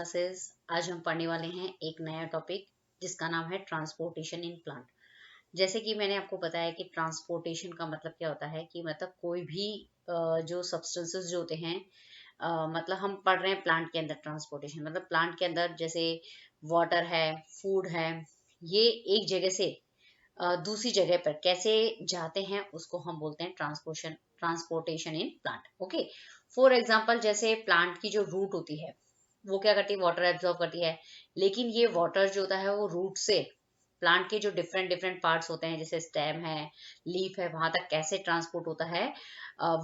Classes. आज हम पढ़ने वाले हैं एक नया टॉपिक जिसका नाम है ट्रांसपोर्टेशन इन प्लांट। जैसे कि मैंने आपको बताया कि ट्रांसपोर्टेशन का मतलब क्या होता है कि मतलब कोई भी जो सब्सटेंसेस जो होते हैं, मतलब हम पढ़ रहे हैं प्लांट के अंदर ट्रांसपोर्टेशन मतलब प्लांट के अंदर जैसे वाटर है, फूड है, ये एक जगह से दूसरी जगह पर कैसे जाते हैं उसको हम बोलते हैं transportation in plant. Okay, for example जैसे प्लांट की जो रूट होती है वो क्या करती है, वाटर एब्जॉर्ब करती है। लेकिन ये वाटर जो होता है वो रूट से प्लांट के जो डिफरेंट डिफरेंट पार्ट्स होते हैं जैसे स्टेम है, लीफ है, वहां तक कैसे ट्रांसपोर्ट होता है,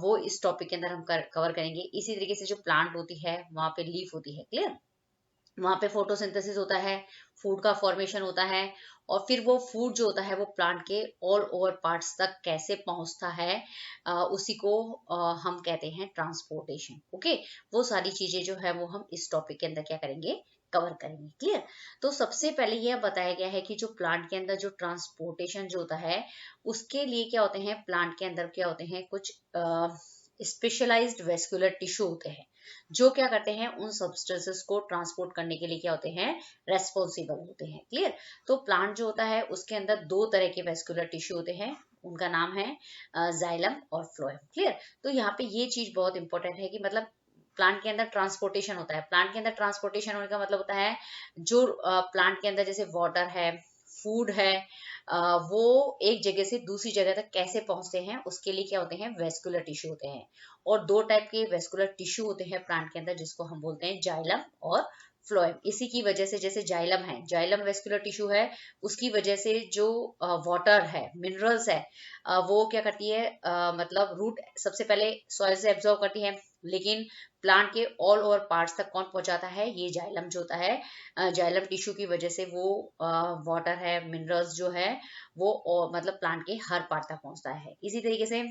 वो इस टॉपिक के अंदर हम कवर करेंगे। इसी तरीके से जो प्लांट होती है वहां पे लीफ होती है, क्लियर। वहां पे फोटोसिंथेसिस होता है, फूड का फॉर्मेशन होता है, और फिर वो फूड जो होता है वो प्लांट के ऑल ओवर पार्ट्स तक कैसे पहुंचता है, उसी को हम कहते हैं ट्रांसपोर्टेशन। ओके, वो सारी चीजें जो है वो हम इस टॉपिक के अंदर क्या करेंगे, कवर करेंगे, क्लियर। तो सबसे पहले यह बताया गया है कि जो प्लांट के अंदर जो ट्रांसपोर्टेशन जो होता है उसके लिए क्या होते हैं, प्लांट के अंदर क्या होते हैं, कुछ स्पेशलाइज्ड वेस्कुलर टिश्यू होते हैं जो क्या करते हैं, उन सब्सटेंसेस को ट्रांसपोर्ट करने के लिए क्या होते हैं, रेस्पॉन्सिबल होते हैं, क्लियर। तो प्लांट जो होता है उसके अंदर दो तरह के वेस्कुलर टिश्यू होते हैं, उनका नाम है जाइलम और फ्लोएम, क्लियर। तो यहाँ पे ये चीज बहुत इंपॉर्टेंट है कि मतलब प्लांट के अंदर ट्रांसपोर्टेशन होता है। प्लांट के अंदर ट्रांसपोर्टेशन होने का मतलब होता है जो प्लांट के अंदर जैसे वाटर है, फूड है, वो एक जगह से दूसरी जगह तक कैसे पहुंचते हैं उसके लिए क्या होते हैं, वेस्कुलर टिश्यू होते हैं। और दो टाइप के वेस्कुलर टिश्यू होते हैं प्लांट के अंदर जिसको हम बोलते हैं जाइलम और फ्लोएम। इसी की वजह से जैसे जाइलम है, जाइलम वेस्कुलर टिश्यू है, उसकी वजह से जो वाटर है, मिनरल्स है, वो क्या करती है, मतलब रूट सबसे पहले सॉइल से एब्जॉर्ब करती है, लेकिन प्लांट के ऑल ओवर पार्ट्स तक कौन पहुंचाता है, ये जाइलम जो होता है। जाइलम टिश्यू की वजह से वो वाटर है, मिनरल्स जो है वो मतलब प्लांट के हर पार्ट तक पहुंचता है। इसी तरीके से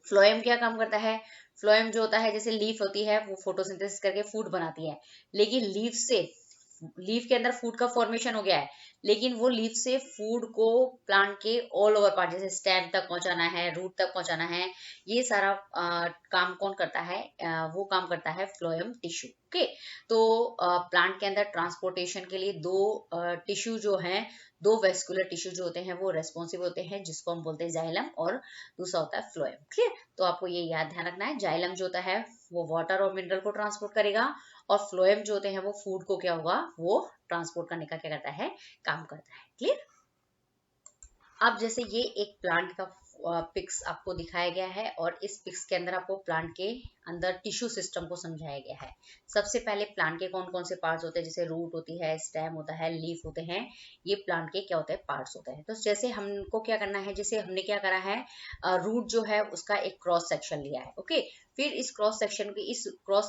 फ्लोएम क्या काम करता है, फ्लोएम जो होता है जैसे लीफ होती है वो फोटोसिंथेसिस करके फूड बनाती है, लेकिन लीफ के अंदर फूड का फॉर्मेशन हो गया है, लेकिन वो लीफ से फूड को प्लांट के ऑल ओवर पार्ट जैसे स्टेम तक पहुंचाना है, रूट तक पहुंचाना है, ये सारा काम कौन करता है, वो काम करता है फ्लोएम टिश्यू। ओके, तो प्लांट के अंदर ट्रांसपोर्टेशन के लिए दो टिश्यू जो है, दो वेस्कुलर टिश्यू जो होते हैं वो रेस्पॉन्सिबल होते हैं, जिसको हम बोलते हैं जाइलम, और दूसरा होता है फ्लोएम, क्लियर। तो आपको ये याद ध्यान रखना है, जाइलम जो होता है वो वाटर और मिनरल को ट्रांसपोर्ट करेगा, और फ्लोएम जो होते हैं वो फूड को क्या होगा, वो ट्रांसपोर्ट करने का क्या करता है, काम करता है, क्लियर। अब जैसे ये एक प्लांट का पिक्स आपको दिखाया गया है, और इस पिक्स के अंदर आपको प्लांट के अंदर टिश्यू सिस्टम को समझाया गया है। सबसे पहले प्लांट के कौन कौन से पार्ट्स होते हैं, जैसे रूट होती है, स्टेम होता है, लीफ होते हैं, ये प्लांट के क्या होते हैं, पार्ट्स होते हैं। तो जैसे हमको क्या करना है, जैसे हमने क्या करा है, रूट जो है उसका एक क्रॉस सेक्शन लिया है। ओके, फिर इस क्रॉस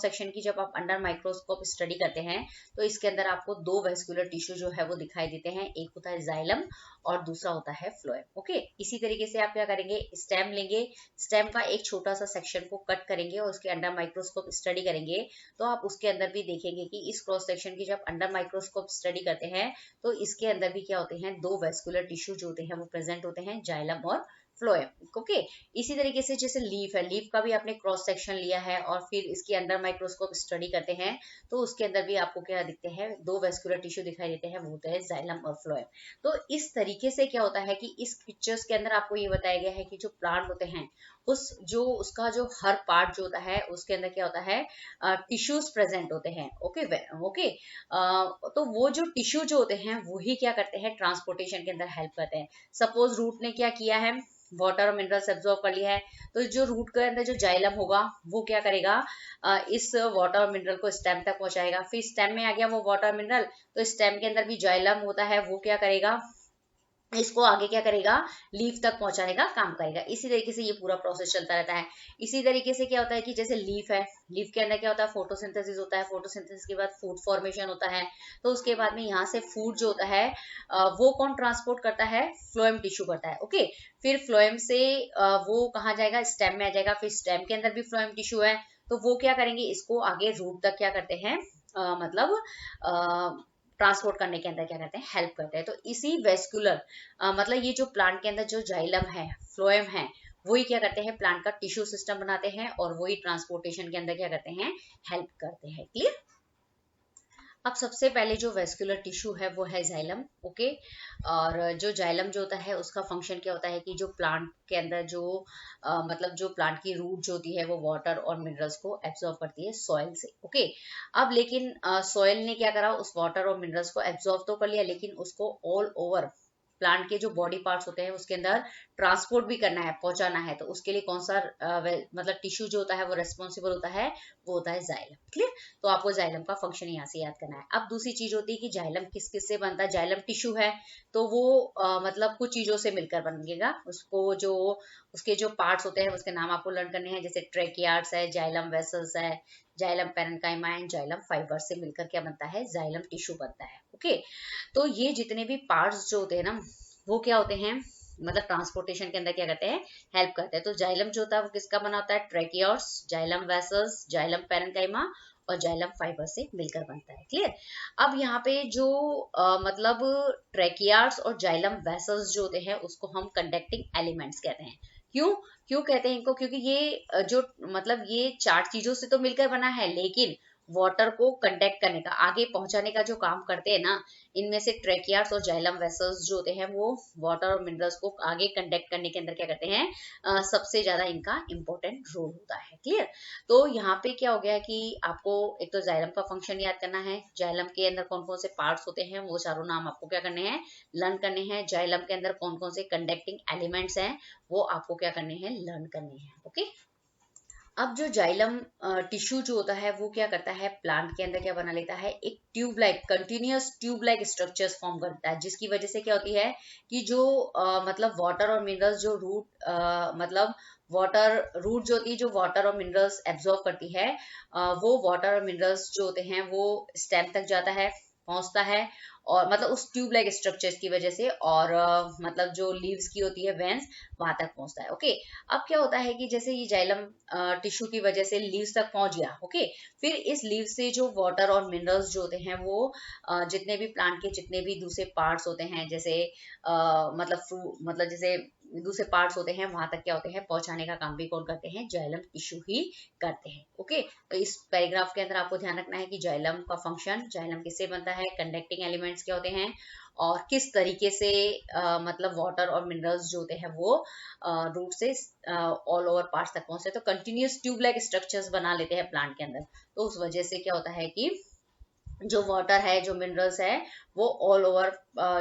सेक्शन की जब आप अंडर माइक्रोस्कोप स्टडी करते हैं तो इसके अंदर आपको दो वेस्कुलर टिश्यू जो है वो दिखाई देते हैं, एक होता है जाइलम और दूसरा होता है फ्लोएम। ओके, इसी तरीके से आप क्या करेंगे, स्टेम लेंगे, स्टेम का एक छोटा सा सेक्शन को कट करेंगे और उसके अंडर माइक्रोस्कोप स्टडी करेंगे, तो आप उसके अंदर भी देखेंगे कि इस क्रॉस सेक्शन की जब अंडर माइक्रोस्कोप स्टडी करते हैं तो इसके अंदर भी क्या होते हैं, दो वेस्कुलर टिश्यू जो होते हैं वो प्रेजेंट होते हैं, जाइलम और फ्लोएम। ओके, इसी तरीके से जैसे लीफ है, लीफ का भी आपने क्रॉस सेक्शन लिया है और फिर इसकी अंडर माइक्रोस्कोप स्टडी करते हैं तो उसके अंदर भी आपको क्या दिखते हैं, दो वेस्कुलर टिश्यू दिखाई देते हैं, वो होते हैं जाइलम और फ्लोएम। तो इस तरीके से क्या होता है कि इस पिक्चर्स के अंदर आपको ये बताया गया है कि जो प्लांट होते हैं उसका जो हर पार्ट जो होता है उसके अंदर क्या होता है, टिश्यूज प्रेजेंट होते हैं। ओके ओके, तो वो जो टिश्यू जो होते हैं वही क्या करते हैं, ट्रांसपोर्टेशन के अंदर हेल्प करते हैं। सपोज रूट ने क्या किया है, वाटर और मिनरल्स एब्जॉर्ब कर लिया है, तो जो रूट के अंदर जो जाइलम होगा वो क्या करेगा, इस वाटर और मिनरल को स्टेम तक पहुंचाएगा, फिर स्टेम में आ गया वो वाटर मिनरल, तो स्टेम के अंदर भी जाइलम होता है, वो क्या करेगा, इसको आगे क्या करेगा, लीफ तक पहुंचाने का काम करेगा। इसी तरीके से ये पूरा प्रोसेस चलता रहता है। इसी तरीके से क्या होता है कि जैसे लीफ है, लीफ के अंदर क्या होता है, फोटोसिंथेसिस होता है, फोटोसिंथेसिस के बाद फूड फॉर्मेशन होता है, तो उसके बाद में यहाँ से फूड जो होता है वो कौन ट्रांसपोर्ट करता है, फ्लोएम टिश्यू करता है। ओके, फिर फ्लोएम से वो कहाँ जाएगा, स्टेम में आ जाएगा, फिर स्टेम के अंदर भी फ्लोएम टिश्यू है, तो वो क्या करेंगे, इसको आगे रूट तक क्या करते हैं, मतलब ट्रांसपोर्ट करने के अंदर क्या करते हैं, हेल्प करते हैं। तो इसी वेस्कुलर मतलब ये जो प्लांट के अंदर जो जाइलम है, फ्लोएम है, वही क्या करते हैं, प्लांट का टिश्यू सिस्टम बनाते हैं और वही ट्रांसपोर्टेशन के अंदर क्या करते हैं, हेल्प करते हैं, क्लियर। अब सबसे पहले जो वेस्कुलर टिश्यू है वो है जाइलम, ओके। और जो जाइलम जो होता है उसका फंक्शन क्या होता है कि जो प्लांट के अंदर जो मतलब जो प्लांट की रूट जो होती है वो वाटर और मिनरल्स को एब्जॉर्ब करती है सॉइल से, ओके। अब लेकिन सॉइल ने क्या करा, उस वाटर और मिनरल्स को एब्जॉर्ब तो कर लिया, लेकिन उसको ऑल ओवर प्लांट के जो बॉडी पार्ट्स होते हैं उसके अंदर ट्रांसपोर्ट भी करना है, पहुंचाना है। तो उसके लिए कौन सा मतलब टिश्यू जो होता है वो रेस्पॉन्सिबल होता है, वो होता है जाइलम, क्लियर। तो आपको जाइलम का फंक्शन यहाँ से याद करना है। अब दूसरी चीज होती है कि जाइलम किस किस से बनता है। जाइलम टिश्यू है तो वो मतलब कुछ चीजों से मिलकर बनेगा। उसको जो उसके जो पार्ट्स होते हैं उसके नाम आपको लर्न करने हैं, जैसे ट्रेकियार्ड्स है, जाइलम वेसल्स है, xylem parenchyma and xylem fibre से मिलकर क्या बनता है, जाइलम टिश्यू बनता है, ओके। तो ये जितने भी पार्ट्स जो होते हैं ना वो क्या होते हैं, मतलब ट्रांसपोर्टेशन के अंदर क्या करते हैं, हेल्प करते हैं। तो जाइलम जो होता है वो किसका बना होता है, ट्रेकियोर्स, जाइलम वेसल्स, जाइलम पैरेन्काइमा और जाइलम फाइबर से मिलकर बनता है, क्लियर। अब यहाँ पे जो मतलब ट्रेकियार्ड्स और जाइलम वेसल्स जो होते हैं उसको हम कंडक्टिंग एलिमेंट्स कहते हैं। क्यों क्यों कहते हैं इनको, क्योंकि ये जो मतलब ये चार चीजों से तो मिलकर बना है, लेकिन वाटर को कंडक्ट करने का, आगे पहुंचाने का जो काम करते हैं ना, इनमें से ट्रेकियार्ड्स और जाइलम वेसल्स जो होते हैं वो वाटर और मिनरल्स को आगे कंडक्ट करने के अंदर क्या करते हैं, सबसे ज्यादा इनका इंपॉर्टेंट रोल होता है, क्लियर। तो यहाँ पे क्या हो गया कि आपको एक तो जाइलम का फंक्शन याद करना है, जाइलम के अंदर कौन कौन से पार्ट्स होते हैं वो चारों नाम आपको क्या करने हैं, लर्न करने हैं। जाइलम के अंदर कौन कौन से कंडक्टिंग एलिमेंट्स हैं वो आपको क्या करने हैं, लर्न करने हैं, ओके। अब जो जाइलम टिश्यू जो होता है वो क्या करता है, प्लांट के अंदर क्या बना लेता है, एक tube like continuous tube like structures form करता है, जिसकी वजह से क्या होती है कि जो मतलब वाटर और मिनरल्स जो रूट मतलब वाटर रूट जो होती है, जो वाटर और मिनरल्स एब्जॉर्ब करती है, वो वाटर और मिनरल्स जो होते हैं वो स्टेम तक जाता है, पहुंचता है, और मतलब उस ट्यूब लाइक स्ट्रक्चर्स की वजह से, और मतलब जो लीव्स की होती है वेन्स, वहां तक पहुंचता है, ओके। अब क्या होता है कि जैसे ये जाइलम टिश्यू की वजह से लीव्स तक पहुंच गया, ओके। फिर इस लीव से जो वाटर और मिनरल्स जो होते हैं वो जितने भी प्लांट के जितने भी दूसरे पार्ट्स होते हैं, जैसे मतलब जैसे दूसरे पार्ट्स होते हैं, वहां तक क्या होते हैं, पहुंचाने का काम भी कौन करते हैं, जाइलम टिश्यू ही करते हैं, ओके। तो इस पैराग्राफ के अंदर आपको ध्यान रखना है कि जाइलम का फंक्शन, जाइलम किससे बनता है, कंडक्टिंग एलिमेंट्स क्या होते हैं, और किस तरीके से मतलब वाटर और मिनरल्स जो होते हैं वो रूट से ऑल ओवर पार्ट्स तक पहुंचते हैं। तो कंटिन्यूअस ट्यूब लाइक स्ट्रक्चर्स बना लेते हैं प्लांट के अंदर। तो उस वजह से क्या होता है कि जो वाटर है, जो मिनरल्स है, वो ऑल ओवर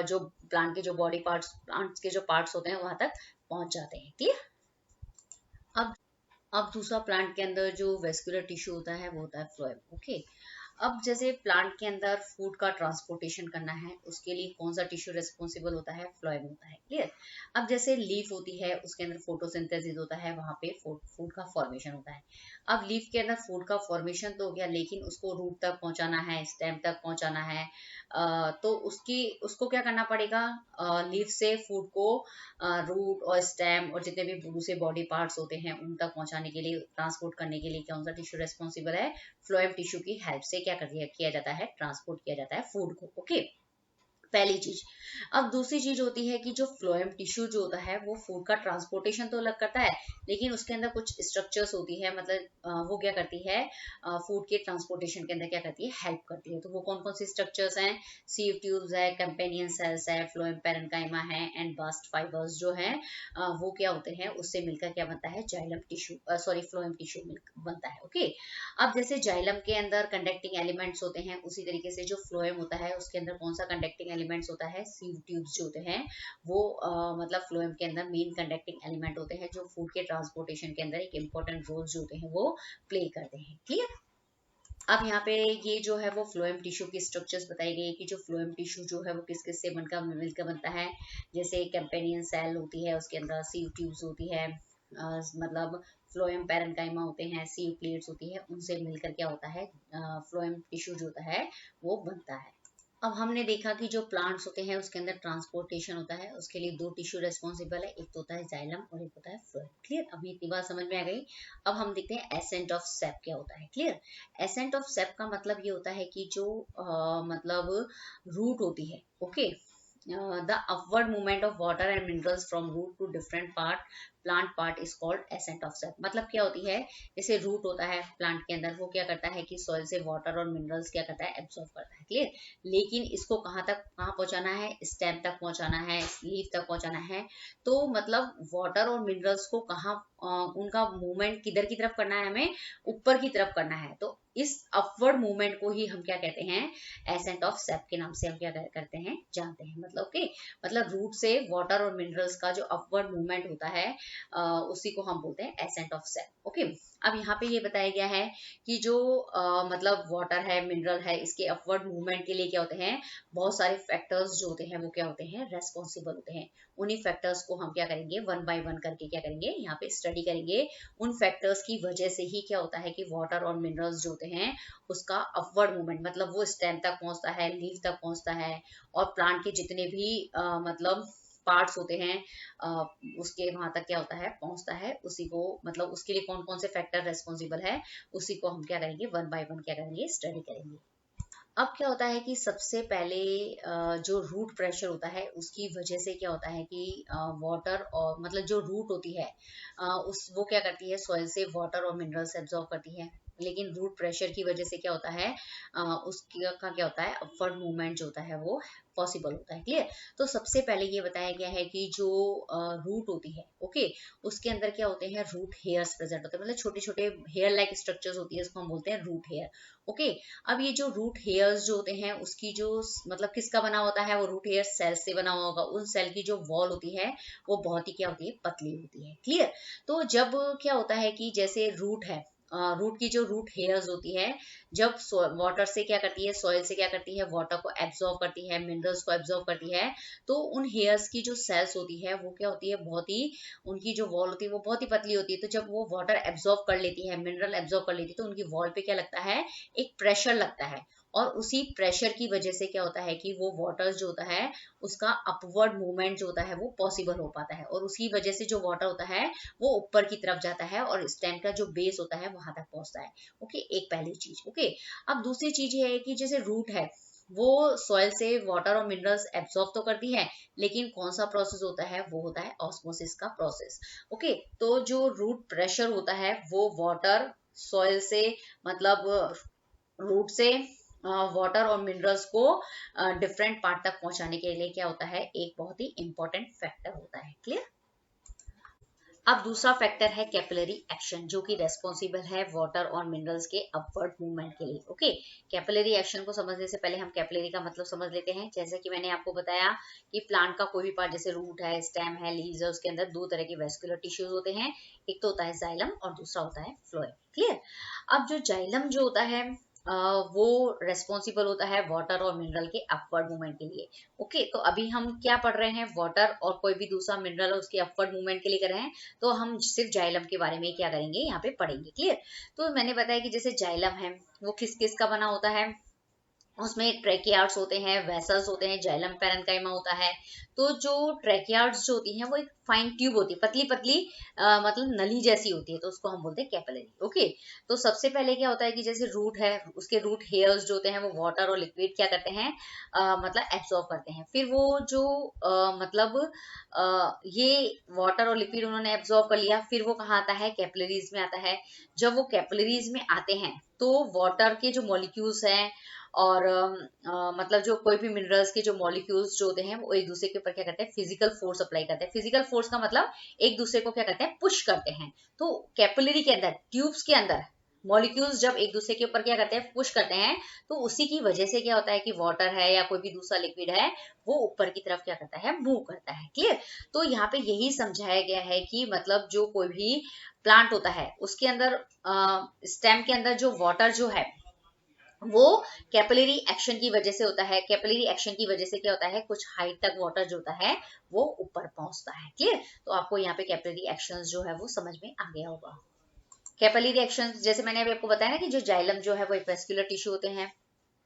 जो प्लांट के जो बॉडी पार्ट्स, प्लांट्स के जो पार्ट्स होते हैं वहां तक पहुंच जाते हैं, क्लियर। अब अब दूसरा प्लांट के अंदर जो वेस्कुलर टिश्यू होता है वो होता है फ्लोएम, ओके। अब जैसे प्लांट के अंदर फूड का ट्रांसपोर्टेशन करना है, उसके लिए कौन सा टिश्यू रिस्पॉन्सिबल होता है, फ्लोएम होता है, क्लियर। अब जैसे लीफ होती है उसके अंदर फोटोसिंथेसिस होता है, वहां पे फूड का फॉर्मेशन होता है। अब लीफ के अंदर फूड का फॉर्मेशन तो हो गया, लेकिन उसको रूट तक पहुंचाना है, स्टेम तक पहुंचाना है, तो उसको क्या करना पड़ेगा, लीफ से फूड को रूट और स्टेम और जितने भी दूसरे बॉडी पार्ट्स होते हैं उन तक पहुंचाने के लिए, ट्रांसपोर्ट करने के लिए कौन सा टिश्यू रेस्पॉन्सिबल है, फ्लोएम टिश्यू की हेल्प से क्या किया जाता है, ट्रांसपोर्ट किया जाता है फूड को, ओके। पहली चीज। अब दूसरी चीज होती है कि जो फ्लोएम टिश्यू जो होता है वो फूड का ट्रांसपोर्टेशन तो अलग करता है, लेकिन उसके अंदर कुछ स्ट्रक्चर्स होती है, मतलब वो क्या करती है, फूड के ट्रांसपोर्टेशन के अंदर क्या करती है, हेल्प करती है। तो वो कौन कौन सी स्ट्रक्चर्स हैं, सीव ट्यूब्स है, कंपेनियन सेल्स है, फ्लोएम पैरेन्काइमा है एंड बास्ट फाइबर्स जो है वो क्या होते हैं, उससे मिलकर क्या बनता है, xylem tissue sorry phloem tissue बनता है, ओके। अब जैसे जाइलम के अंदर कंडक्टिंग एलिमेंट्स होते हैं, उसी तरीके से जो फ्लोएम होता है उसके अंदर कौन सा कंडक्टिंग एलिमेंट्स होता है, सीव ट्यूब्स जो होते हैं वो मतलब फ्लोएम के अंदर मेन कंडक्टिंग एलिमेंट होते हैं, जो फूड के ट्रांसपोर्टेशन के अंदर एक इंपॉर्टेंट रोल जो होते हैं वो प्ले करते हैं, क्लियर। अब यहाँ पे ये जो है वो फ्लोएम टिश्यू की स्ट्रक्चर्स बताई गई कि जो फ्लोएम टिश्यू जो है वो किस किस से बनकर मिलकर बनता है। जैसे कैम्पेनियन सेल होती है, उसके अंदर सीव ट्यूब्स होती है, मतलब फ्लोएम पैरेन्काइमा होते हैं, सीव प्लेट्स होती है, उनसे मिलकर क्या होता है, फ्लोएम टिश्यू जो होता है वो बनता है। अब हमने देखा कि जो प्लांट्स होते हैं उसके अंदर ट्रांसपोर्टेशन होता है, उसके लिए दो टिश्यू रेस्पॉन्सिबल है, एक तो होता है जाइलम और एक होता है फ्लोएम, क्लियर। अभी इतनी बात समझ में आ गई। अब हम देखते हैं एसेंट ऑफ सेप क्या होता है, क्लियर। एसेंट ऑफ सेप का मतलब ये होता है कि जो मतलब रूट होती है, okay, the upward movement of water and minerals from root to different plant part is called ascent of sap। मतलब क्या होती है, जैसे रूट होता है प्लांट के अंदर, वो क्या करता है कि सॉइल से वाटर और मिनरल्स क्या करता है, एब्सॉर्ब करता है, क्लियर। लेकिन इसको कहाँ पहुंचाना है, स्टेम तक पहुंचाना है, लीफ तक पहुंचाना है। तो मतलब वाटर और मिनरल्स को कहाँ उनका मूवमेंट किधर की तरफ करना है, हमें ऊपर की तरफ करना है। तो इस अपवर्ड मूवमेंट को ही हम क्या कहते हैं, एसेंट ऑफ सैप के नाम से हम क्या करते हैं, जानते हैं। मतलब ओके, मतलब रूट से वाटर और मिनरल्स का जो अपवर्ड मूवमेंट होता है उसी को हम बोलते हैं एसेंट ऑफ सैप। ओके, अब यहाँ पे ये बताया गया है कि जो मतलब वाटर है, मिनरल है, इसके अपवर्ड मूवमेंट के लिए क्या होते हैं, बहुत सारे फैक्टर्स जो होते हैं वो क्या होते हैं, रेस्पॉन्सिबल होते हैं। उन्हीं फैक्टर्स को हम क्या करेंगे, वन बाय वन करके क्या करेंगे, यहाँ पे स्टडी करेंगे। उन फैक्टर्स की वजह से ही क्या होता है कि वाटर और मिनरल्स जो होते हैं उसका अपवर्ड मूवमेंट, मतलब वो स्टेम तक पहुंचता है, लीफ तक पहुंचता है, और प्लांट के जितने भी मतलब पार्ट्स होते हैं उसके वहां तक क्या होता है, पहुंचता है। उसी को मतलब उसके लिए कौन कौन से फैक्टर रेस्पॉन्सिबल है, उसी को हम क्या करेंगे, वन बाय वन क्या करेंगे, स्टडी करेंगे। अब क्या होता है कि सबसे पहले जो रूट प्रेशर होता है उसकी वजह से क्या होता है कि वाटर और मतलब जो रूट होती है उस वो क्या करती है, सॉइल से वाटर और मिनरल्स एब्जॉर्ब करती है। लेकिन रूट प्रेशर की वजह से क्या होता है, उसका क्या होता है, अपवर्ड मूवमेंट जो होता है वो पॉसिबल होता है, क्लियर। तो सबसे पहले ये बताया गया है कि जो रूट होती है, ओके, उसके अंदर क्या होते हैं, रूट हेयर्स प्रेजेंट होते हैं, मतलब छोटे छोटे हेयर लाइक स्ट्रक्चर्स होती है, उसको हम बोलते हैं रूट हेयर। ओके, अब ये जो रूट हेयर्स जो होते हैं उसकी जो मतलब किसका बना होता है, वो रूट हेयर सेल से बना हुआ होगा। उन सेल की जो वॉल होती है वो बहुत ही क्या होती है, पतली होती है, क्लियर। तो जब क्या होता है कि जैसे रूट है, रूट की जो रूट हेयर्स होती है, जब वाटर से क्या करती है, सॉइल से क्या करती है, वाटर को एब्जॉर्ब करती है, मिनरल्स को एब्जॉर्ब करती है, तो उन हेयर्स की जो सेल्स होती है वो क्या होती है, बहुत ही, उनकी जो वॉल होती है वो बहुत ही पतली होती है। तो जब वो वाटर एब्जॉर्ब कर लेती है, मिनरल एब्जॉर्ब कर लेती है, तो उनकी वॉल पे क्या लगता है, एक प्रेशर लगता है। और उसी प्रेशर की वजह से क्या होता है कि वो वाटर जो होता है उसका अपवर्ड मूवमेंट जो होता है वो पॉसिबल हो पाता है, और उसकी वजह से जो वाटर होता है वो ऊपर की तरफ जाता है और स्टेम का जो बेस होता है वहां तक पहुंचता है। ओके, एक पहली चीज। ओके, अब दूसरी चीज ये है कि जैसे रूट है वो सॉइल से वाटर और मिनरल्स एब्सॉर्ब तो करती है, लेकिन कौन सा प्रोसेस होता है, वो होता है ऑस्मोसिस का प्रोसेस। ओके, तो जो रूट प्रेशर होता है वो वाटर सॉइल से मतलब रूट से वाटर और मिनरल्स को डिफरेंट पार्ट तक पहुंचाने के लिए क्या होता है, एक बहुत ही इंपॉर्टेंट फैक्टर होता है, क्लियर। अब दूसरा फैक्टर है कैपिलरी एक्शन, जो कि रेस्पॉन्सिबल है वाटर और मिनरल्स के अपवर्ड मूवमेंट के लिए। ओके, कैपिलरी एक्शन को समझने से पहले हम कैपिलरी का मतलब समझ लेते हैं। जैसे कि मैंने आपको बताया कि प्लांट का कोई भी पार्ट, जैसे रूट है, स्टेम है, लीव्स है, उसके अंदर दो तरह के वेस्कुलर टिश्यूज होते हैं। एक तो होता है जाइलम और दूसरा होता है फ्लोएम, क्लियर। अब जो जाइलम जो होता है वो रेस्पॉन्सिबल होता है वाटर और मिनरल के अपवर्ड मूवमेंट के लिए। ओके, तो अभी हम क्या पढ़ रहे हैं, वाटर और कोई भी दूसरा मिनरल उसके अपवर्ड मूवमेंट के लिए कर रहे हैं, तो हम सिर्फ जाइलम के बारे में क्या करेंगे, यहाँ पे पढ़ेंगे, क्लियर। तो मैंने बताया कि जैसे जाइलम है वो किस किस का बना होता है, उसमें ट्रेकियार्ड्स होते हैं, वेसल्स होते हैं, जाइलम पैरेन्काइमा होता है। तो जो ट्रेकियार्ड्स जो होती हैं वो एक फाइन ट्यूब होती है, पतली पतली मतलब नली जैसी होती है, तो उसको हम बोलते हैं कैपिलरी। ओके, तो सबसे पहले क्या होता है कि जैसे रूट है, उसके रूट हेयर्स जो होते हैं वो वाटर और लिक्विड क्या करते हैं, मतलब एब्सॉर्ब करते हैं। फिर वो जो मतलब ये वाटर और लिक्विड उन्होंने एब्सॉर्ब कर लिया, फिर वो कहाँ आता है, कैपिलरीज में आता है। जब वो कैपिलरीज में आते हैं तो वाटर के जो मॉलिक्यूल्स हैं और मतलब जो कोई भी मिनरल्स के जो मॉलिक्यूल्स जो होते हैं वो एक दूसरे के ऊपर क्या करते हैं, फिजिकल फोर्स अप्लाई करते हैं। फिजिकल फोर्स का मतलब एक दूसरे को क्या करते हैं, पुश करते हैं। तो कैपिलरी के अंदर, ट्यूब्स के अंदर मॉलिक्यूल्स जब एक दूसरे के ऊपर क्या करते हैं, पुश करते हैं, तो उसी की वजह से क्या होता है कि वाटर है या कोई भी दूसरा लिक्विड है वो ऊपर की तरफ क्या करता है, मूव करता है, क्लियर। तो यहाँ पे यही समझाया गया है कि मतलब जो कोई भी प्लांट होता है उसके अंदर स्टेम के अंदर जो वाटर जो है वो कैपिलरी एक्शन की वजह से होता है। कैपिलरी एक्शन की वजह से क्या होता है, कुछ हाइट तक वाटर जो होता है वो ऊपर पहुंचता है, क्लियर। तो आपको यहाँ पे कैपिलरी एक्शन जो है वो समझ में आ गया होगा। कैपिलरी एक्शन जैसे मैंने अभी आपको बताया ना कि जो जाइलम जो है वो एक वेस्कुलर टिश्यू होते हैं।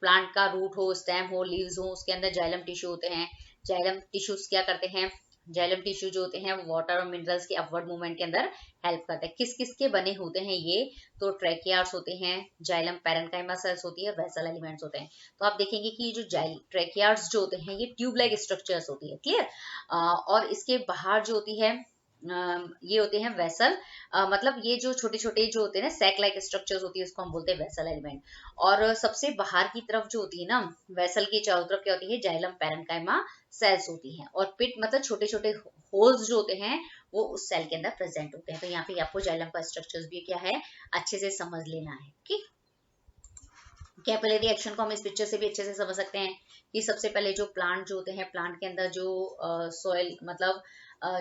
प्लांट का रूट हो, स्टेम हो, लीव्स हो, उसके अंदर जाइलम टिश्यू होते हैं। जाइलम टिश्यूज क्या करते हैं, जाइलम टिश्यू जो होते हैं वो वाटर और मिनरल्स के अपवर्ड मूवमेंट के अंदर हेल्प करते हैं। किस किस के बने होते हैं ये? तो ट्रेकियार्ड्स होते हैं, जाइलम पैरेन्काइमा सेल्स होती है, वेसल एलिमेंट्स होते हैं। तो आप देखेंगे कि जो ट्रेकियार्ड्स जो होते हैं ये ट्यूब लाइक स्ट्रक्चर्स होती है, क्लियर। और इसके बाहर जो होती है ये होते हैं वेसल, मतलब ये जो छोटे छोटे जो होते हैं ना सैक लाइक स्ट्रक्चर्स होती है उसको हम बोलते हैं वेसल एलिमेंट। और सबसे बाहर की तरफ जो होती है ना वेसल के चारों तरफ क्या होती है? जाइलम पैरेन्काइमा सेल्स होती हैं। और पिट मतलब छोटे छोटे होल्स जो होते हैं वो उस सेल के अंदर प्रेजेंट होते हैं। तो यहाँ पे आपको जाइलम का स्ट्रक्चर्स भी क्या है अच्छे से समझ लेना है। ठीक, कैपिलरी एक्शन को हम इस पिक्चर से भी अच्छे से समझ सकते हैं कि सबसे पहले जो प्लांट जो होते हैं, प्लांट के अंदर जो सॉइल मतलब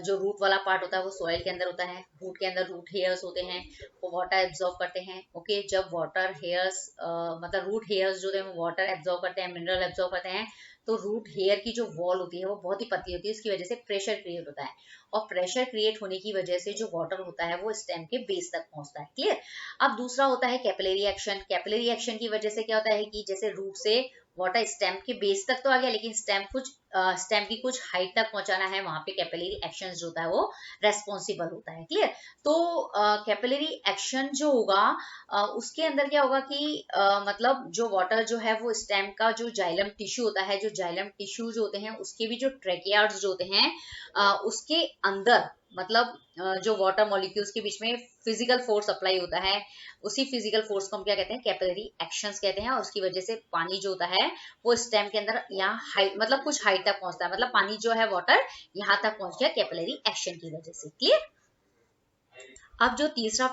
जो रूट वाला पार्ट होता है वो सॉइल के अंदर होता है। रूट के अंदर रूट हेयर्स होते हैं, वो वाटर एब्जॉर्ब करते हैं। ओके, जब वाटर हेयर्स मतलब रूट हेयर्स जो होते हैं वो वाटर एब्जॉर्ब करते हैं, मिनरल एब्जॉर्ब करते हैं। तो रूट हेयर की जो वॉल होती है वो बहुत ही पतली होती है, इसकी वजह से प्रेशर क्रिएट होता है। और प्रेशर क्रिएट होने की वजह से जो वाटर होता है वो स्टेम के बेस तक पहुंचता है, क्लियर। अब दूसरा होता है कैपिलरी एक्शन। कैपिलरी एक्शन की वजह से क्या होता है कि जैसे रूट से वाटर स्टेम के बेस तक तो आ गया, लेकिन स्टेम की कुछ हाइट तक पहुंचाना है, वहां पे कैपिलरी एक्शन जो होता है वो रेस्पॉन्सिबल होता है, क्लियर। तो कैपिलरी एक्शन जो होगा उसके अंदर क्या होगा कि मतलब जो वाटर जो है वो स्टेम का जो जाइलम टिश्यू होता है, जो जाइलम टिश्यू जो होते हैं उसके भी जो ट्रेकियार्ड्स जो होते हैं उसके अंदर मतलब जो वाटर मॉलिक्यूल्स के बीच में फिजिकल फोर्स अप्लाई होता है, उसी फिजिकल फोर्स को हम क्या कहते हैं? कैपिलरी एक्शंस कहते हैं। और उसकी वजह से पानी जो होता है वो स्टेम के अंदर यहाँ हाइट मतलब कुछ हाइट तक पहुंचता है, मतलब पानी जो है वाटर यहाँ तक पहुंच गया कैपिलरी एक्शन की वजह से, क्लियर। अब जो तीसरा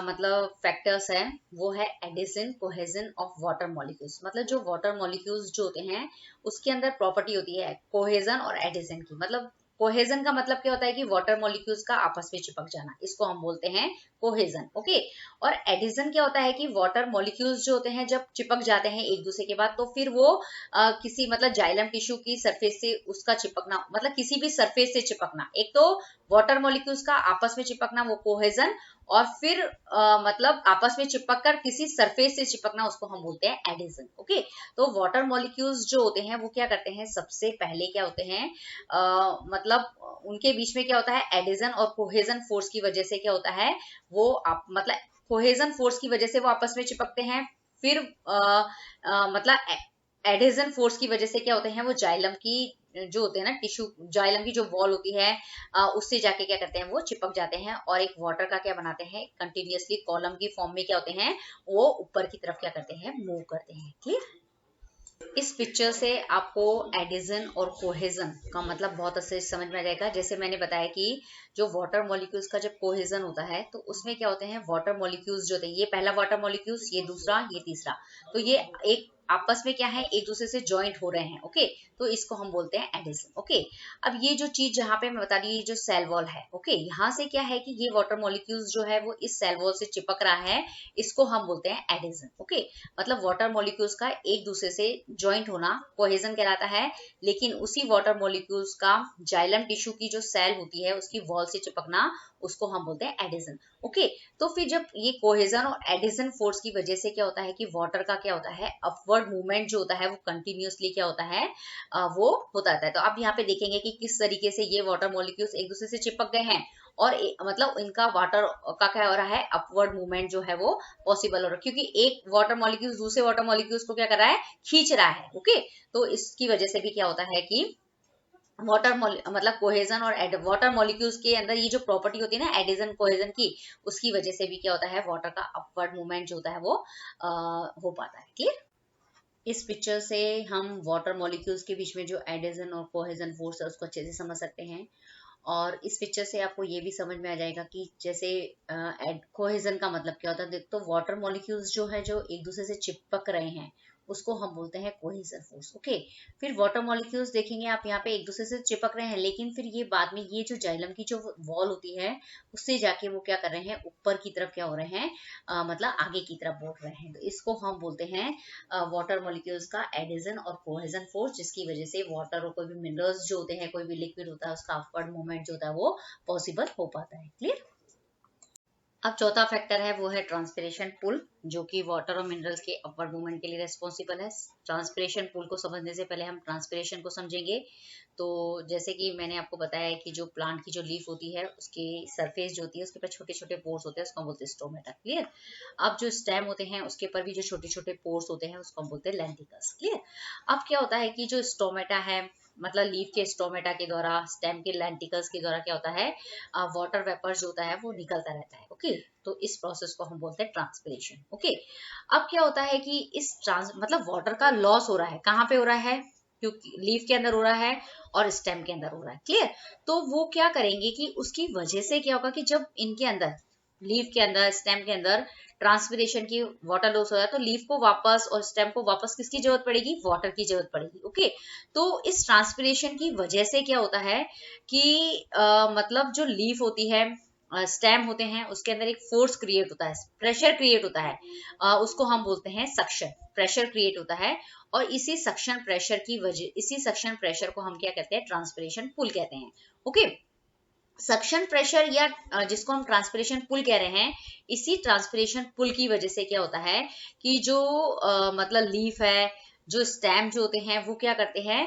मतलब फैक्टर्स है वो है adhesion cohesion of water molecules. मतलब जो वाटर मॉलिक्यूल्स जो होते हैं उसके अंदर प्रॉपर्टी होती है कोहेजन और एडिशन की। मतलब कोहेजन का मतलब क्या होता है कि वाटर मॉलिक्यूल्स का आपस में चिपक जाना, इसको हम बोलते हैं कोहेजन। ओके, और एडिशन क्या होता है कि वाटर मॉलिक्यूल्स जो होते हैं जब चिपक जाते हैं एक दूसरे के बाद तो फिर वो किसी मतलब जाइलम टिश्यू की सरफेस से उसका चिपकना, मतलब किसी भी सरफेस से चिपकना। एक तो वाटर मॉलिक्यूल्स का आपस में चिपकना वो कोहेजन, और फिर मतलब आपस में चिपक कर किसी सरफेस से चिपकना उसको हम बोलते हैं एडिशन। ओके, तो वाटर मॉलिक्यूल्स जो होते हैं वो क्या करते हैं? सबसे पहले क्या होते हैं मतलब उनके बीच में क्या होता है? एडिशन और कोहेजन फोर्स की वजह से क्या होता है वो मतलब कोहेजन फोर्स की वजह से वो आपस में चिपकते हैं। फिर मतलब एडिशन फोर्स की वजह से क्या होते हैं? वो जाइलम की जो होते हैं ना टिश्यू, जाइलम की जो वॉल होती है उससे जाके क्या करते हैं? वो चिपक जाते हैं और एक वाटर का क्या बनाते हैं? कंटिन्यूअसली कॉलम की फॉर्म में क्या होते हैं? वो ऊपर की तरफ क्या करते हैं? मूव करते हैं, क्लियर। इस पिक्चर से आपको एडिशन और कोहेजन का मतलब बहुत अच्छे से समझ में आ जाएगा। जैसे मैंने बताया कि जो वाटर मॉलिक्यूल्स का जब कोहेजन होता है तो उसमें क्या होते हैं? वाटर मॉलिक्यूल्स जो होते हैं, ये पहला वाटर मॉलिक्यूल्स, ये दूसरा, ये तीसरा, तो ये एक आपस में क्या है? एक दूसरे से ज्वाइंट हो रहे हैं। ओके, तो इसको हम बोलते हैं एडिशन। ओके, अब ये जो चीज जहाँ पे मैं बता रही, ये जो सेल वॉल है, ओके, यहाँ से क्या है कि ये वाटर मॉलिक्यूल्स जो है वो इस सेल वॉल से चिपक रहा है, इसको हम बोलते हैं एडिशन। ओके, मतलब वाटर मॉलिक्यूल्स का एक दूसरे से ज्वाइंट होना कोहेजन कहलाता है, लेकिन उसी वाटर मॉलिक्यूल्स का जाइलम टिश्यू की जो सेल होती है उसकी वॉल से चिपकना उसको हम बोलते हैं एडिशन। ओके, तो फिर जब ये कोहेजन और एडिशन फोर्स की वजह से क्या होता है कि वाटर का क्या होता है? अपवर्ड मूवमेंट जो होता है वो कंटिन्यूअसली क्या होता है? वो होता रहता है। तो आप यहाँ पे देखेंगे कि किस तरीके से ये वाटर मॉलिक्यूल्स एक दूसरे से चिपक गए हैं और मतलब इनका वाटर का क्या हो रहा है? अपवर्ड मूवमेंट जो है वो पॉसिबल हो रहा है, क्योंकि एक वाटर मॉलिक्यूल्स दूसरे वाटर मॉलिक्यूल्स को क्या कर रहा है? खींच रहा है। ओके, तो इसकी वजह से भी क्या होता है कि वाटर मतलब कोहेजन और वाटर मॉलिक्यूल्स के अंदर ये जो प्रॉपर्टी होती है ना एडिशन कोहेजन की, उसकी वजह से भी क्या होता है? वाटर का अपवर्ड मूवमेंट जो होता है वो हो पाता है, क्लियर। इस पिक्चर से हम वाटर मॉलिक्यूल्स के बीच में जो एडिशन और कोहेजन फोर्स है उसको अच्छे से समझ सकते हैं। और इस पिक्चर से आपको ये भी समझ में आ जाएगा कि जैसे कोहेजन का मतलब क्या होता है। तो वाटर मॉलिक्यूल्स जो है जो एक दूसरे से चिपक रहे हैं उसको हम बोलते हैं कोहेजन फोर्स। ओके, फिर वाटर मॉलिक्यूल्स देखेंगे आप यहाँ पे एक दूसरे से चिपक रहे हैं, लेकिन फिर ये बाद में ये जो जाइलम की जो वॉल होती है उससे जाके वो क्या कर रहे हैं? ऊपर की तरफ क्या हो रहे हैं? मतलब आगे की तरफ बढ़ रहे हैं। तो इसको हम बोलते हैं वाटर मॉलिक्यूल्स का एडिशन और कोहेजन फोर्स, जिसकी वजह से वाटर और कोई भी मिनरल्स जो होते हैं, कोई भी लिक्विड होता है, उसका अपवर्ड मूवमेंट जो होता है वो पॉसिबल हो पाता है, क्लियर। अब चौथा फैक्टर है वो है ट्रांसपिरेशन पुल, जो कि वाटर और मिनरल्स के अपवर्ड मूवमेंट के लिए रेस्पॉन्सिबल है। ट्रांसपिरेशन पुल को समझने से पहले हम ट्रांसपिरेशन को समझेंगे। तो जैसे कि मैंने आपको बताया है कि जो प्लांट की जो लीफ होती है उसकी सरफेस जो होती है उसके ऊपर छोटे छोटे पोर्स होते हैं, उसको हम बोलते हैं स्टोमेटा। क्लियर। अब जो स्टेम होते हैं उसके ऊपर भी जो छोटे छोटे पोर्स होते हैं उसको हम बोलते हैं लेंटिकल्स। क्लियर। अब क्या होता है कि जो स्टोमेटा है, मतलब लीफ के स्टोमेटा के द्वारा, स्टेम के लेंटिकल्स के द्वारा क्या होता है, वाटर वेपर जो होता है वो निकलता रहता है। ओके। तो इस प्रोसेस को हम बोलते हैं ट्रांसपिरेशन। ओके। अब क्या होता है कि इस मतलब वाटर का लॉस हो रहा है, कहाँ पे हो रहा है, क्योंकि लीफ के अंदर हो रहा है और स्टेम के अंदर हो रहा है। क्लियर। तो वो क्या करेंगे कि उसकी वजह से क्या होगा कि जब इनके अंदर, लीफ के अंदर, स्टेम के अंदर ट्रांसपिरेशन की वाटर लॉस हो रहा है, तो लीफ को वापस और स्टेम को वापस किसकी जरूरत पड़ेगी, वाटर की जरूरत पड़ेगी। ओके। तो इस ट्रांसपिरेशन की वजह से क्या होता है कि मतलब जो लीफ होती है, स्टेम होते हैं, उसके अंदर एक फोर्स क्रिएट होता है, प्रेशर क्रिएट होता है, उसको हम बोलते हैं सक्शन। प्रेशर क्रिएट होता है और इसी सक्शन प्रेशर की वजह, इसी सक्शन प्रेशर को हम क्या कहते हैं, ट्रांसपिरेशन पुल कहते हैं। ओके। सक्शन प्रेशर या जिसको हम ट्रांसपिरेशन पुल कह रहे हैं, इसी ट्रांसपिरेशन पुल की वजह से क्या होता है कि जो मतलब लीफ है, जो स्टेम जो होते हैं वो क्या करते हैं,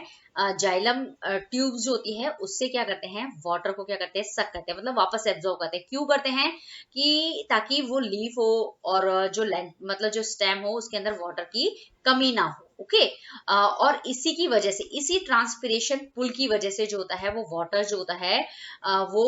जाइलम ट्यूब्स जो होती है उससे क्या करते हैं, वाटर को क्या करते हैं, सक करते हैं, मतलब वापस एब्जॉर्ब करते हैं। क्यों करते हैं कि ताकि वो लीफ हो और जो मतलब जो स्टेम हो उसके अंदर वाटर की कमी ना हो। ओके। और इसी की वजह से, इसी ट्रांसपिरेशन पुल की वजह से जो होता है वो वाटर जो होता है वो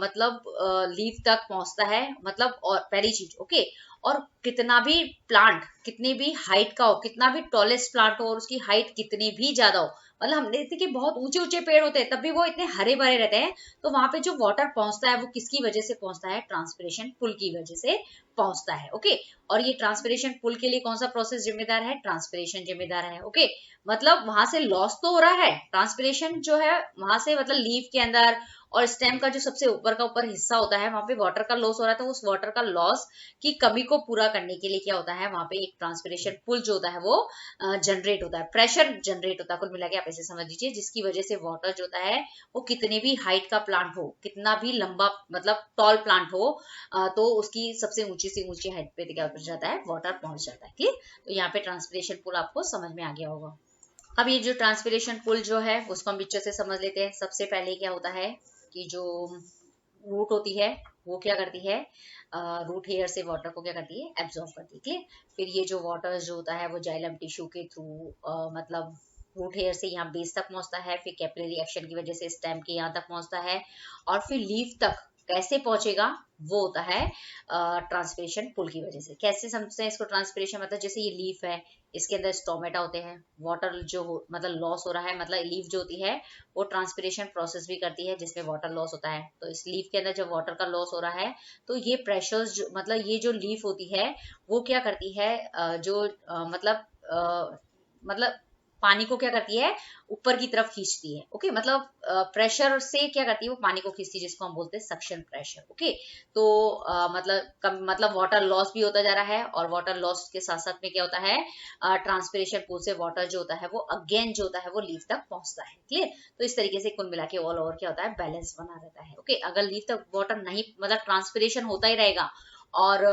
मतलब लीफ तक पहुंचता है। मतलब और पहली चीज। ओके। और कितना भी प्लांट, कितनी भी हाइट का हो, कितना भी टॉलेस्ट प्लांट हो और उसकी हाइट कितनी भी ज्यादा हो, मतलब हम देखते कि बहुत ऊंचे ऊंचे पेड़ होते हैं तब भी वो इतने हरे भरे रहते हैं, तो वहां पे जो वाटर पहुंचता है वो किसकी वजह से पहुंचता है, ट्रांसपिरेशन पुल की वजह से पहुंचता है। ओके। और ये ट्रांसपिरेशन पुल के लिए कौन सा प्रोसेस जिम्मेदार है, ट्रांसपिरेशन जिम्मेदार है। ओके। मतलब वहां से लॉस तो हो रहा है, ट्रांसपिरेशन जो है वहां से, मतलब लीफ के अंदर और स्टेम का जो सबसे ऊपर का ऊपर हिस्सा होता है वहां पे वाटर का लॉस हो रहा था। उस वाटर का लॉस की कमी को पूरा करने के लिए क्या होता है, वहां पे एक ट्रांसपिरेशन पुल जो होता है वो जनरेट होता है, प्रेशर जनरेट होता है। कुल मिला के आप ऐसे समझ लीजिए, जिसकी वजह से वाटर जो होता है वो कितने भी हाइट का प्लांट हो, कितना भी लंबा मतलब टॉल प्लांट हो, तो उसकी सबसे ऊंची से ऊंची हाइट पे क्या हो जाता है, वाटर पहुंच जाता है। क्लियर। तो यहाँ पे ट्रांसपिरेशन पुल आपको समझ में आ गया होगा। अब ये जो ट्रांसपिरेशन पुल जो है उसको हम पिक्चर से समझ लेते हैं। सबसे पहले क्या होता है कि जो रूट होती है वो क्या करती है, रूट हेयर से वाटर को क्या करती है, एब्जॉर्ब करती है। क्लियर। फिर ये जो वाटर जो होता है वो जाइलम टिश्यू के थ्रू मतलब रूट हेयर से यहाँ बेस तक पहुंचता है, फिर कैपिलरी एक्शन की वजह से स्टेम के यहाँ तक पहुंचता है, और फिर लीफ तक कैसे पहुंचेगा, वो होता है ट्रांसपिरेशन पुल की वजह से। कैसे समझते हैं इसको ट्रांसपिरेशन, मतलब जैसे ये लीफ है, इसके अंदर स्टोमेटा होते हैं, वाटर जो मतलब लॉस हो रहा है, मतलब लीफ जो होती है वो ट्रांसपिरेशन प्रोसेस भी करती है जिसमें वाटर लॉस होता है। तो इस लीफ के अंदर जब वाटर का लॉस हो रहा है तो ये प्रेशर्स जो, मतलब ये जो लीफ होती है वो क्या करती है, मतलब पानी को क्या करती है, ऊपर की तरफ खींचती है। ओके। मतलब प्रेशर से क्या करती है, वो पानी को खींचती है, जिसको हम बोलते हैं सक्शन प्रेशर। ओके। तो मतलब वाटर लॉस भी होता जा रहा है, और वाटर लॉस के साथ साथ में क्या होता है, ट्रांसपिरेशन पुल से वाटर जो होता है वो अगेन जो होता है वो लीफ तक पहुंचता है। क्लियर। तो इस तरीके से कुल मिला के ऑल ओवर क्या होता है, बैलेंस बना रहता है। ओके। अगर लीफ तक वाटर नहीं, मतलब ट्रांसपिरेशन होता ही रहेगा और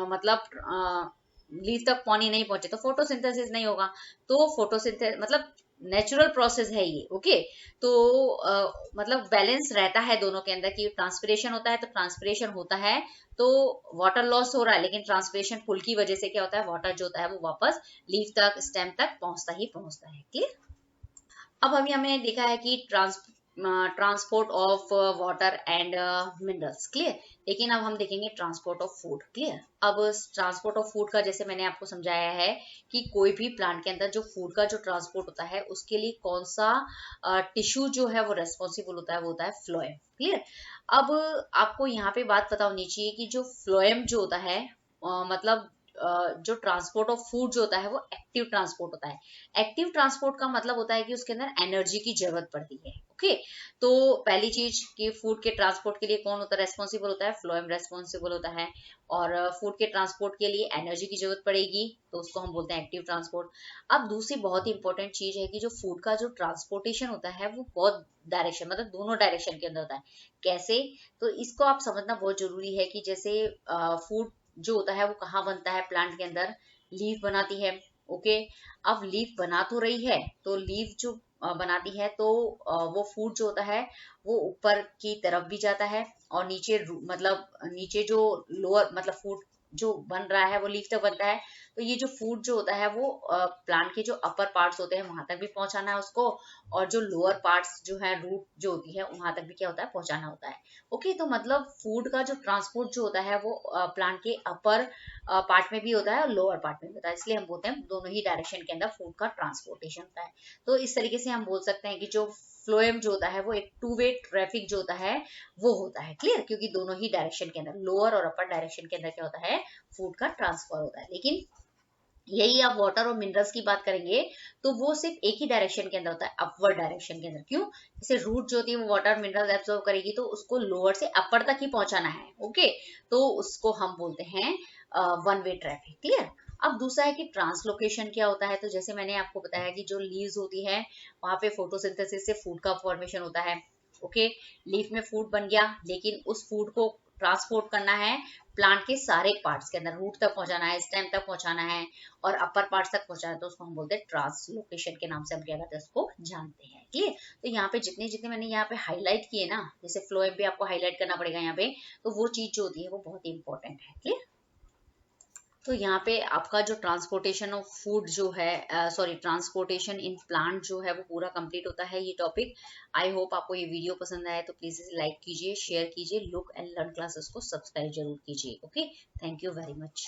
मतलब लीफ तक पानी नहीं पहुंचे तो फोटोसिंथेसिस नहीं होगा। तो फोटोसिंथेसिस मतलब नेचुरल प्रोसेस है ये। ओके। तो मतलब बैलेंस रहता है दोनों के अंदर, कि ट्रांसपिरेशन होता है तो ट्रांसपिरेशन होता है तो वाटर लॉस हो रहा है, लेकिन ट्रांसपिरेशन पुल की वजह से क्या होता है, वाटर जो होता है वो वापस लीफ तक, स्टेम तक पहुंचता ही पहुंचता है। क्लियर। अब अभी हमने देखा है कि transport of water and minerals. Clear. लेकिन अब हम देखेंगे ट्रांसपोर्ट ऑफ फूड। क्लियर। अब ट्रांसपोर्ट ऑफ फूड का जैसे मैंने आपको समझाया है कि कोई भी प्लांट के अंदर जो फूड का जो ट्रांसपोर्ट होता है उसके लिए कौन सा टिश्यू जो है वो रेस्पॉन्सिबल होता है, वो होता है फ्लोएम। क्लियर। अब आपको यहाँ पे बात पता होनी चाहिए कि जो फ्लोएम जो होता है मतलब जो ट्रांसपोर्ट ऑफ फूड जो होता है वो एक्टिव ट्रांसपोर्ट होता है। एक्टिव ट्रांसपोर्ट का मतलब होता है कि उसके अंदर एनर्जी की जरूरत पड़ती है। ओके, तो पहली चीज कि फूड के ट्रांसपोर्ट के लिए कौन होता है रेस्पॉन्सिबल होता है, फ्लोएम रेस्पॉन्सिबल होता है। और फूड के ट्रांसपोर्ट के लिए एनर्जी की जरूरत पड़ेगी, तो उसको हम बोलते हैं एक्टिव ट्रांसपोर्ट। अब दूसरी बहुत ही इंपॉर्टेंट चीज है कि जो फूड का जो ट्रांसपोर्टेशन होता है वो बहुत डायरेक्शन, मतलब दोनों डायरेक्शन के अंदर होता है। कैसे, तो इसको आप समझना बहुत जरूरी है कि जैसे फूड जो होता है वो कहाँ बनता है, प्लांट के अंदर लीफ बनाती है। ओके, अब लीफ बना तो रही है, तो लीफ जो बनाती है तो वो फूड जो होता है वो ऊपर की तरफ भी जाता है, और नीचे मतलब नीचे जो लोअर मतलब फूड जो बन रहा है वो लीफ तक बनता है। तो ये जो फूड जो होता है वो प्लांट के जो अपर पार्ट्स होते हैं वहां तक भी पहुंचाना है उसको, और जो लोअर पार्ट्स जो है रूट जो होती है वहां तक भी क्या होता है, पहुंचाना होता है। ओके, तो मतलब फूड का जो ट्रांसपोर्ट जो होता है वो प्लांट के अपर पार्ट में भी होता है और लोअर पार्ट में भी होता है, इसलिए हम बोलते हैं दोनों ही डायरेक्शन के अंदर फूड का ट्रांसपोर्टेशन होता है। तो इस तरीके से हम बोल सकते हैं कि जो फ्लोएम जो होता है वो एक टू वे ट्रैफिक जो होता है वो होता है। क्लियर, क्योंकि दोनों ही डायरेक्शन के अंदर, लोअर और अपर डायरेक्शन के अंदर क्या होता है, फूड का ट्रांसफर होता है। लेकिन यही आप वाटर और मिनरल्स की बात करेंगे तो वो सिर्फ एक ही डायरेक्शन के अंदर होता है, अपवर्ड डायरेक्शन के अंदर। क्यों, जैसे रूट जो होती है वो वाटर मिनरल्स एब्सॉर्ब करेगी तो उसको लोअर से अपर तक ही पहुंचाना है। ओके, तो उसको हम बोलते हैं वन वे ट्रैफिक। क्लियर, अब दूसरा है कि ट्रांसलोकेशन क्या होता है। तो जैसे मैंने आपको बताया कि जो लीव्स होती है वहां पे फोटोसिंथेसिस से फूड का फॉर्मेशन होता है। ओके, लीफ में फूड बन गया, लेकिन उस फूड को ट्रांसपोर्ट करना है प्लांट के सारे पार्ट्स के अंदर, रूट तक पहुंचाना है, स्टेम तक पहुंचाना है और अपर पार्ट्स तक पहुंचाना है, तो उसको हम बोलते हैं ट्रांसलोकेशन के नाम से हम क्या करते हैं, उसको जानते हैं। क्लियर, तो यहाँ पे जितने जितने मैंने यहाँ पे हाईलाइट किए ना, जैसे फ्लोएम पे आपको हाईलाइट करना पड़ेगा यहाँ पे, तो वो चीज जो होती है वो बहुत इंपॉर्टेंट है। क्लियर, तो यहाँ पे आपका जो ट्रांसपोर्टेशन ऑफ फूड जो है, सॉरी ट्रांसपोर्टेशन इन प्लांट जो है वो पूरा कंप्लीट होता है ये टॉपिक। आई होप आपको ये वीडियो पसंद आया, तो प्लीज इसे लाइक कीजिए, शेयर कीजिए, लुक एंड लर्न क्लासेस को सब्सक्राइब जरूर कीजिए। Okay, thank you very much.